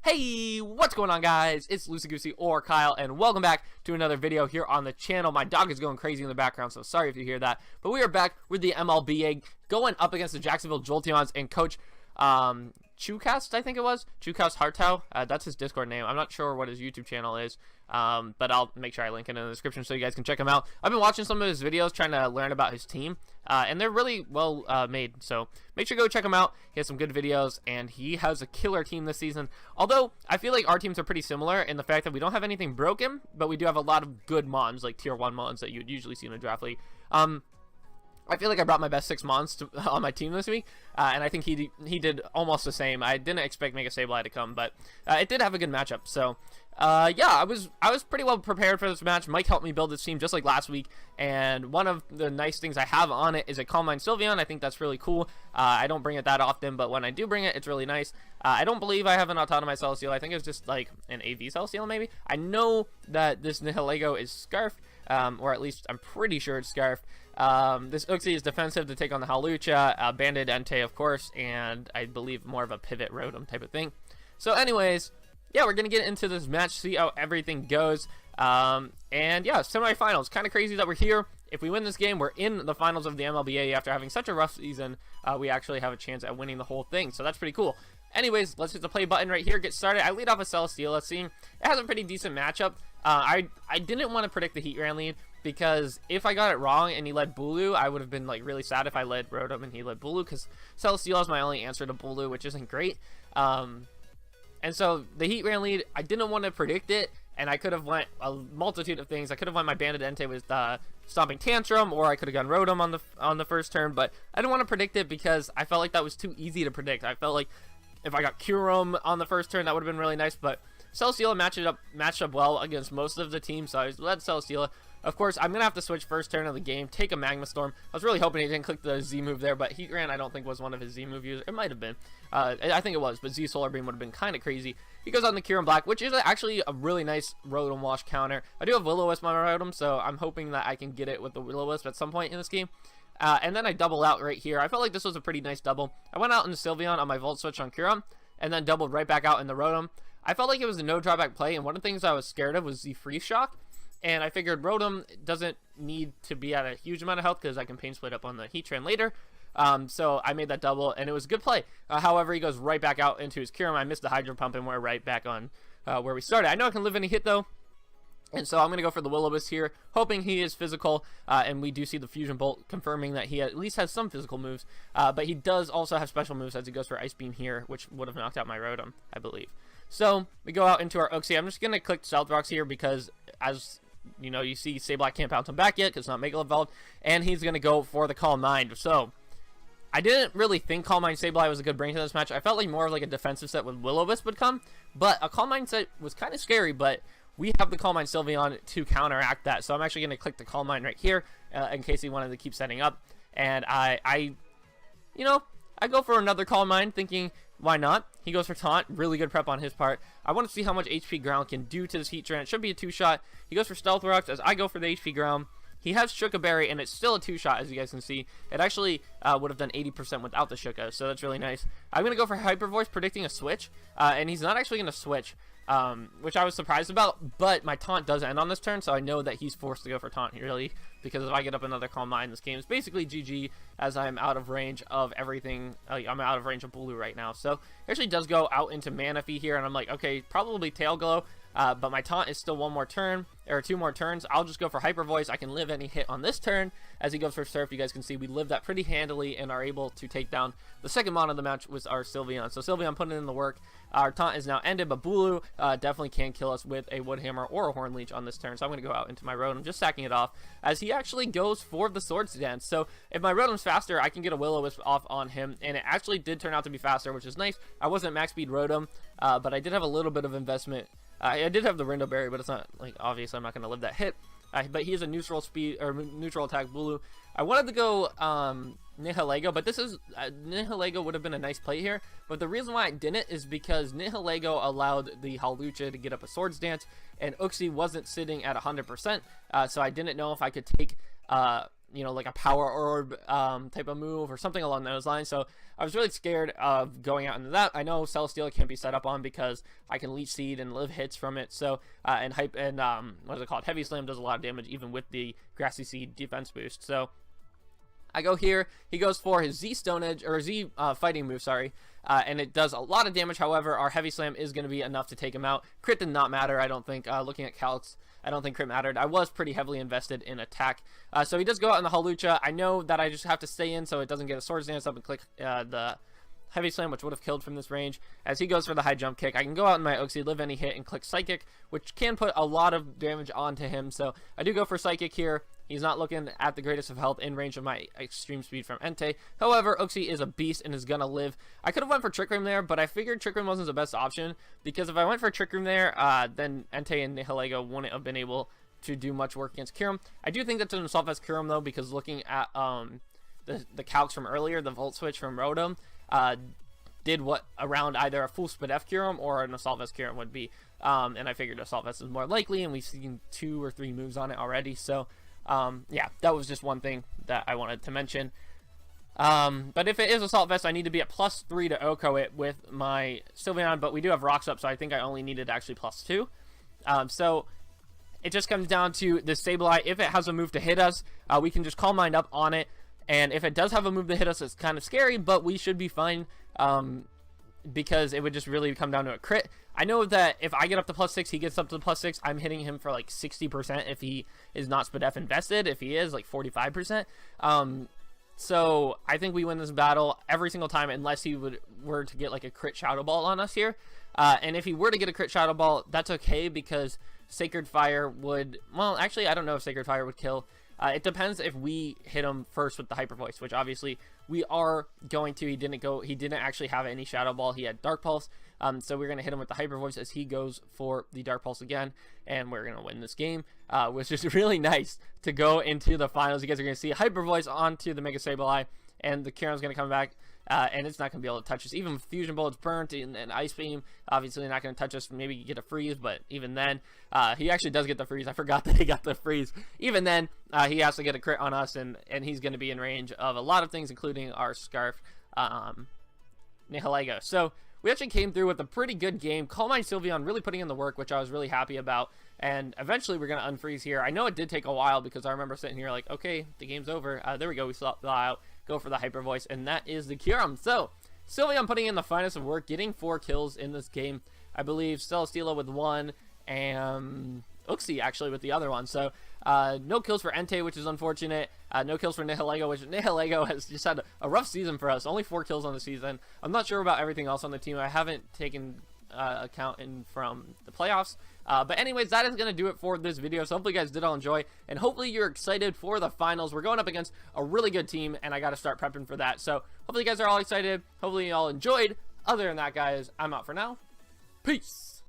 Hey, what's going on, guys? It's LuceyGoosey or Kyle, and welcome back to another video here on the channel. My dog is going crazy in the background, so sorry if you hear that. But we are back with the MLBA, going up against the Jacksonville Jolteons and Coach Chewcast, I think it was. Chewcast Hartow. That's his Discord name. I'm not sure what his YouTube channel is, but I'll make sure I link it in the description so you guys can check him out. I've been watching some of his videos trying to learn about his team, and they're really well made, so make sure to go check him out. He has some good videos, and he has a killer team this season. Although, I feel like our teams are pretty similar in the fact that we don't have anything broken, but we do have a lot of good mons, like tier 1 mons that you'd usually see in a draft league. I feel like I brought my best 6 mons on my team this week, and I think he did almost the same. I didn't expect Mega Sableye to come, but it did have a good matchup. So, yeah, I was pretty well prepared for this match. Mike helped me build this team just like last week, and one of the nice things I have on it is a Calm Mind Sylveon. I think that's really cool. I don't bring it that often, but when I do bring it, it's really nice. I don't believe I have an Autonomous Celesteela. I think it's just like an AV Celesteela, maybe. I know that this Nihilego is Scarfed, or at least I'm pretty sure it's Scarfed. This Uxie is defensive to take on the Hawlucha, Banded Entei, of course, and I believe more of a pivot Rotom type of thing. So anyways, yeah, we're going to get into this match, see how everything goes. And yeah, semifinals. Kind of crazy that we're here. If we win this game, we're in the finals of the MLBA. After having such a rough season, we actually have a chance at winning the whole thing, so that's pretty cool. Anyways, let's hit the play button right here, get started. I lead off with Celesteela, seeing it has a pretty decent matchup. I didn't want to predict the Heatran lead, because if I got it wrong and he led Bulu, I would have been like really sad if I led Rotom and he led Bulu, because Celesteela is my only answer to Bulu, which isn't great. And so the Heatran lead, I didn't want to predict it, and I could have went a multitude of things. I could have went my Banded Entei with Stomping Tantrum, or I could have gone Rotom on the first turn, but I didn't want to predict it because I felt like that was too easy to predict. I felt like if I got Kyurem on the first turn, that would have been really nice, but Celesteela matched up well against most of the team, so I led Celesteela. Of course, I'm going to have to switch first turn of the game, take a Magma Storm. I was really hoping he didn't click the Z move there, but Heatran I don't think was one of his Z move users. It might have been. I think it was, but Z Solar Beam would have been kind of crazy. He goes on the Kyurem Black, which is actually a really nice Rotom Wash counter. I do have Will-O-Wisp on my Rotom, so I'm hoping that I can get it with the Will-O-Wisp at some point in this game. And then I double out right here. I felt like this was a pretty nice double. I went out into Sylveon on my Volt Switch on Kyurem, and then doubled right back out in the Rotom. I felt like it was a no drawback play, and one of the things I was scared of was the Freeze Shock. And I figured Rotom doesn't need to be at a huge amount of health because I can Pain Split up on the Heatran later. So I made that double, and it was a good play. However, he goes right back out into his Kyurem. I missed the Hydro Pump, and we're right back on where we started. I know I can live any hit, though. And so I'm going to go for the Will-O-Wisp here, hoping he is physical, and we do see the Fusion Bolt confirming that he at least has some physical moves, but he does also have special moves as he goes for Ice Beam here, which would have knocked out my Rotom, I believe. So we go out into our Uxie. I'm just going to click Stealth Rocks here because, as you know, you see Sableye can't bounce him back yet because it's not Mega Evolved, and he's going to go for the Calm Mind. So I didn't really think Calm Mind Sableye was a good bring to this match. I felt like more of like a defensive set with Will-O-Wisp would come, but a Calm Mind set was kind of scary, but we have the Calm Mind Sylveon to counteract that. So I'm actually going to click the Calm Mind right here in case he wanted to keep setting up. And I go for another Calm Mind thinking, why not? He goes for Taunt. Really good prep on his part. I want to see how much HP Ground can do to this Heatran. It should be a 2-shot. He goes for Stealth Rocks as I go for the HP Ground. He has Shuka Berry, and it's still a 2-shot, as you guys can see. It actually would have done 80% without the Shuka, so that's really nice. I'm going to go for Hyper Voice, predicting a switch, and he's not actually going to switch, which I was surprised about, but my Taunt does end on this turn, so I know that he's forced to go for Taunt, really, because if I get up another Calm Mind, this game is basically GG, as I'm out of range of everything. I'm out of range of Bulu right now, so he actually does go out into Manaphy here, and I'm like, okay, probably Tail Glow, but my Taunt is still 1 more turn, or 2 more turns. I'll just go for Hyper Voice. I can live any hit on this turn. As he goes for Surf, you guys can see we live that pretty handily and are able to take down the second mon of the match was our Sylveon. So Sylveon putting in the work. Our Taunt is now ended, but Bulu definitely can kill us with a Wood Hammer or a Horn Leech on this turn. So I'm going to go out into my Rotom, just sacking it off, as he actually goes for the Swords Dance. So if my Rotom's faster, I can get a Will-O-Wisp off on him, and it actually did turn out to be faster, which is nice. I wasn't max speed Rotom, but I did have a little bit of investment. I did have the Rindo Berry, but it's not, like, obvious I'm not going to live that hit. But he is a neutral speed, or neutral attack Bulu. I wanted to go Nihilego, but this is, Nihilego would have been a nice play here. But the reason why I didn't is because Nihilego allowed the Hawlucha to get up a Swords Dance, and Uxie wasn't sitting at 100%, so I didn't know if I could take you know, like a power orb type of move or something along those lines. So I was really scared of going out into that. I know Celesteela can't be set up on because I can leech seed and live hits from it. So and what is it called? Heavy Slam does a lot of damage even with the Grassy Seed defense boost. So I go here. He goes for his Z Stone Edge, or Z fighting move, sorry. And it does a lot of damage. However, our Heavy Slam is going to be enough to take him out. Crit did not matter, I don't think. Looking at calcs, I don't think crit mattered. I was pretty heavily invested in attack. So he does go out in the Hawlucha. I know that I just have to stay in so it doesn't get a Swords Dance up and click the Heavy Slam, which would have killed from this range. As he goes for the high jump kick, I can go out in my Uxie, live any hit, and click Psychic, which can put a lot of damage onto him. So I do go for Psychic here. He's not looking at the greatest of health in range of my extreme speed from Entei. However, Uxie is a beast and is going to live. I could have went for Trick Room there, but I figured Trick Room wasn't the best option, because if I went for Trick Room there, then Entei and Nihilego wouldn't have been able to do much work against Kyurem. I do think that's an Assault Vest Kyurem, though, because looking at the calcs from earlier, the Volt Switch from Rotom, did what around either a full Spadef Kyurem or an Assault Vest Kyurem would be. And I figured Assault Vest is more likely, and we've seen 2 or 3 moves on it already. So, yeah, that was just one thing that I wanted to mention. But if it is Assault Vest, I need to be at +3 to OHKO it with my Sylveon, but we do have Rocks up, so I think I only needed actually +2. So it just comes down to the Sableye. If it has a move to hit us, we can just Calm Mind up on it. And if it does have a move to hit us, it's kind of scary, but we should be fine, because it would just really come down to a crit. I know that if I get up to +6, he gets up to +6. I'm hitting him for like 60% if he is not Spadef invested. If he is, like 45%. So I think we win this battle every single time, unless he were to get like a crit Shadow Ball on us here. And if he were to get a crit Shadow Ball, that's okay, because Sacred Fire would, well, actually, I don't know if Sacred Fire would kill. It depends if we hit him first with the Hyper Voice, which obviously we are going to. He didn't actually have any Shadow Ball. He had Dark Pulse. So we're going to hit him with the Hyper Voice as he goes for the Dark Pulse again, and we're going to win this game, which is really nice to go into the finals. You guys are going to see Hyper Voice onto the Mega Sableye, and the Kyurem's going to come back, and it's not going to be able to touch us. Even with Fusion Bullets burnt and Ice Beam, obviously not going to touch us. Maybe get a freeze, but even then, he actually does get the freeze. I forgot that he got the freeze. Even then, he has to get a crit on us, and he's going to be in range of a lot of things, including our Scarf Nihilego. So we actually came through with a pretty good game. Calm Mind Sylveon really putting in the work, which I was really happy about. And eventually we're going to unfreeze here. I know it did take a while, because I remember sitting here like, okay, the game's over. There we go. We saw out, go for the Hyper Voice, and that is the Kyurem. So Sylveon putting in the finest of work, getting 4 kills in this game. I believe Celesteela with 1, and Uxie actually with the other one. So no kills for Entei, which is unfortunate. No kills for Nihilego, which Nihilego has just had a rough season for us. Only 4 kills on the season. I'm not sure about everything else on the team. I haven't taken account in from the playoffs. But anyways, that is going to do it for this video. So hopefully you guys did all enjoy, and hopefully you're excited for the finals. We're going up against a really good team, and I got to start prepping for that. So hopefully you guys are all excited. Hopefully you all enjoyed. Other than that, guys, I'm out for now. Peace.